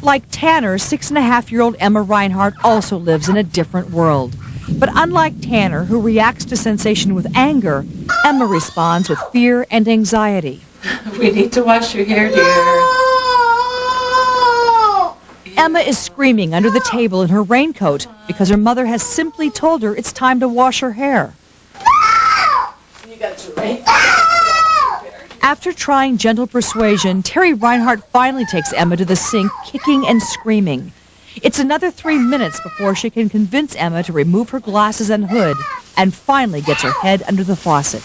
Like Tanner, 6.5-year-old Emma Reinhardt also lives in a different world. But unlike Tanner, who reacts to sensation with anger, Emma responds with fear and anxiety. We need to wash your hair, dear. Emma is screaming under the table in her raincoat because her mother has simply told her it's time to wash her hair. You got your rain. After trying gentle persuasion, Terry Reinhardt finally takes Emma to the sink, kicking and screaming. It's another 3 minutes before she can convince Emma to remove her glasses and hood, and finally gets her head under the faucet.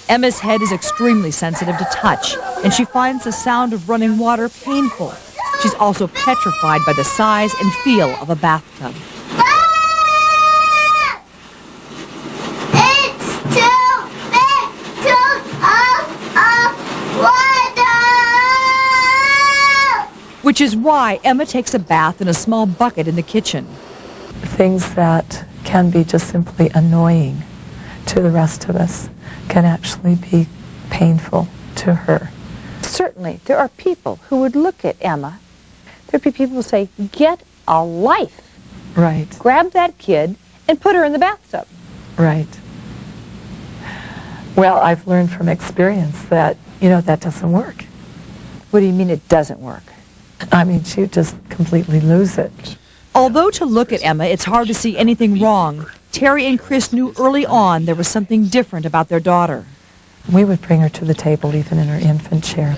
Emma's head is extremely sensitive to touch, and she finds the sound of running water painful. She's also petrified by the size and feel of a bathtub. Which is why Emma takes a bath in a small bucket in the kitchen. Things that can be just simply annoying to the rest of us can actually be painful to her. Certainly, there are people who would look at Emma. There'd be people who say, get a life. Right. Grab that kid and put her in the bathtub. Right. Well, I've learned from experience that, that doesn't work. What do you mean it doesn't work? I mean, she would just completely lose it. Although to look at Emma, it's hard to see anything wrong, Terry and Chris knew early on there was something different about their daughter. We would bring her to the table, even in her infant chair.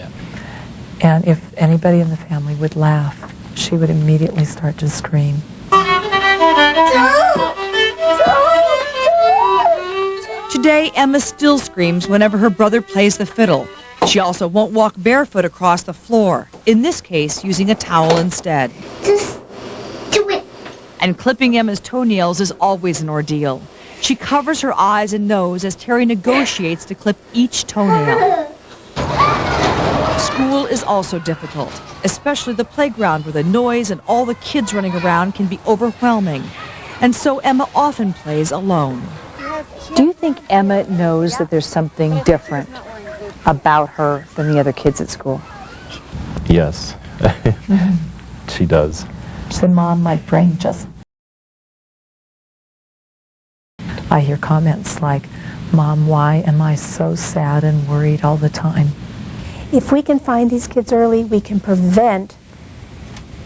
And if anybody in the family would laugh, she would immediately start to scream. Today, Emma still screams whenever her brother plays the fiddle. She also won't walk barefoot across the floor, in this case using a towel instead. Just do it. And clipping Emma's toenails is always an ordeal. She covers her eyes and nose as Terry negotiates to clip each toenail. School is also difficult, especially the playground where the noise and all the kids running around can be overwhelming. And so Emma often plays alone. Do you think Emma knows that there's something different about her than the other kids at school? Yes, she does. She said, Mom, my brain just... I hear comments like, Mom, why am I so sad and worried all the time? If we can find these kids early, we can prevent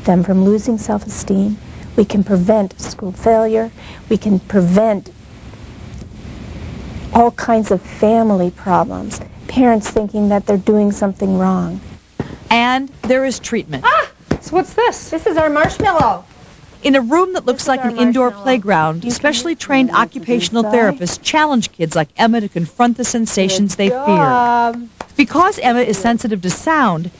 them from losing self-esteem. We can prevent school failure. We can prevent all kinds of family problems. Parents thinking that they're doing something wrong. And there is treatment. So what's this? This is our marshmallow. In a room that looks like an indoor playground, specially trained occupational therapists challenge kids like Emma to confront the sensations they fear. Because Emma is sensitive to sound,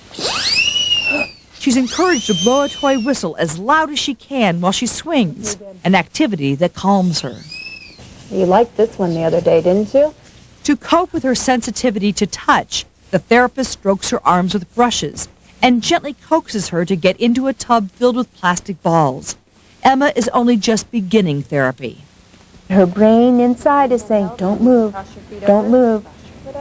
she's encouraged to blow a toy whistle as loud as she can while she swings, an activity that calms her. You liked this one the other day, didn't you? To cope with her sensitivity to touch, the therapist strokes her arms with brushes and gently coaxes her to get into a tub filled with plastic balls. Emma is only just beginning therapy. Her brain inside is saying, don't move, don't move.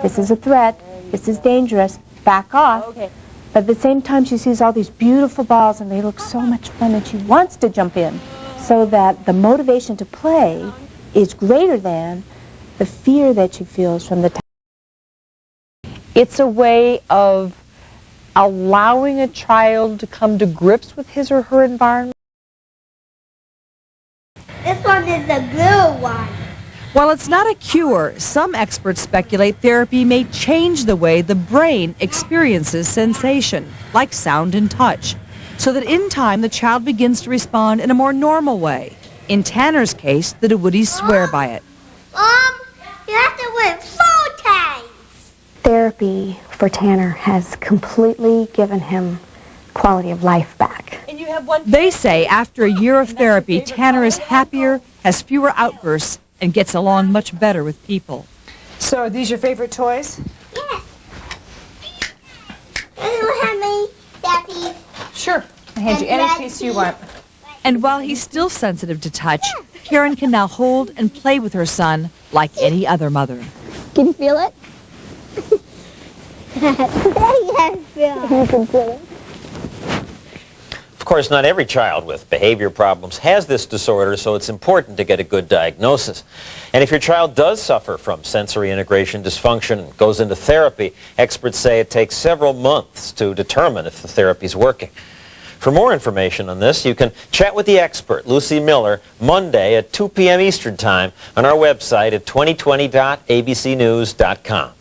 This is a threat. This is dangerous. Back off. But at the same time, she sees all these beautiful balls, and they look so much fun, and she wants to jump in, so that the motivation to play is greater than the fear that she feels from the time. It's a way of allowing a child to come to grips with his or her environment. This one is the blue one. While it's not a cure, some experts speculate therapy may change the way the brain experiences sensation, like sound and touch, so that in time the child begins to respond in a more normal way. In Tanner's case, the DeWoodies swear by it. Mom, you have to win 4 times. Therapy for Tanner has completely given him quality of life back. They say after a year of therapy, Tanner is happier, has fewer outbursts, and gets along much better with people. So are these your favorite toys? Yes. You have me that piece. Sure. I'll hand you any piece you want. And while he's still sensitive to touch, Karen can now hold and play with her son like any other mother. Can you feel it? Yes, you can feel it. Of course, not every child with behavior problems has this disorder, so it's important to get a good diagnosis. And if your child does suffer from sensory integration dysfunction and goes into therapy, experts say it takes several months to determine if the therapy is working. For more information on this, you can chat with the expert, Lucy Miller, Monday at 2 p.m. Eastern Time on our website at 2020.abcnews.com.